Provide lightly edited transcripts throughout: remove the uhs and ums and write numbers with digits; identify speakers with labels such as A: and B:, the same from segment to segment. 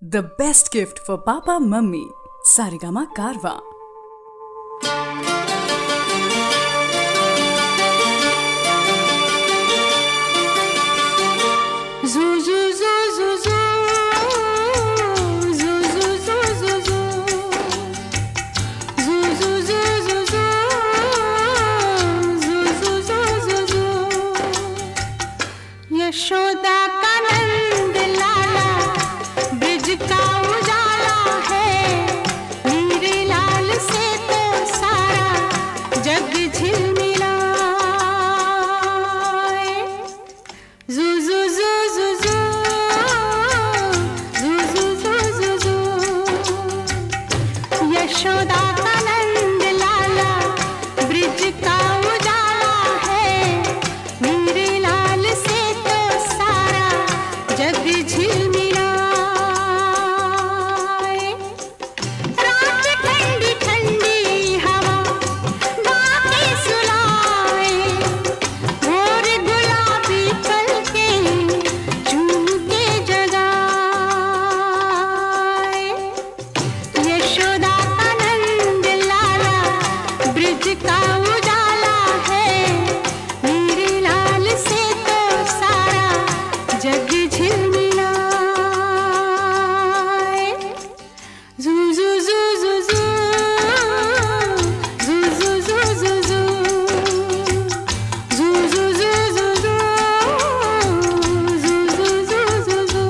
A: The best gift for Papa Mummy. Sarigama Karwa.
B: Yashoda का नंद लाला bridge का उजाला है, मेरे लाल से तो सारा जग झिलमिलाए। जू जू जू जू जू जू जू जू जू जू यशोदा का नंद लाला ब्रिज का उजाला है, मेरे लाल से जग झिलमिलाए। रात ठंडी ठंडी हवा बातें सुनाए, भोर गुलाबी पलके चूम के जगाए। यशोदा का नंद लाला ब्रिज का उजाला है, मेरे लाल से तो सारा जग झिलमिलाए। जू जू जू जू जू जू जू जू जू जू जू जू जू जू जू जू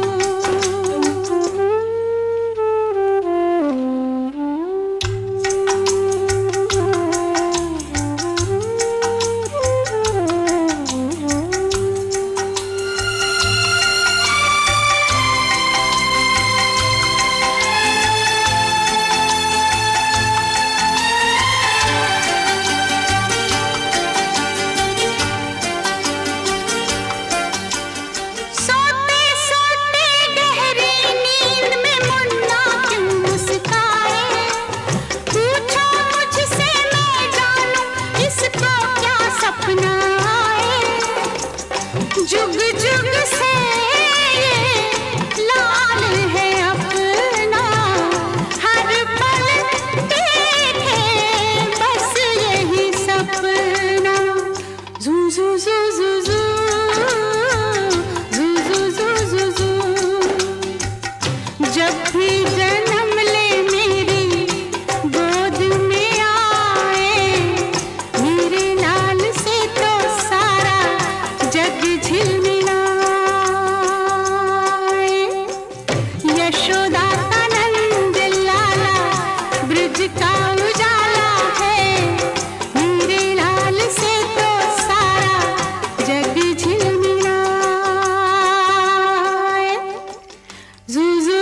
B: जुग जुग से ये लाल है अपना, हर पल देखे बस यही सपना। जू जू जू जू जू जू जू जू जू जब भी जन्म ले मेरी गोद में आए, मेरे लाल से तो सारा जग झिलमिलाए। यशोदा का नंद लाला ब्रिज का उजाला है, मेरे लाल से तो सारा जग झिलमिलाए। जू जू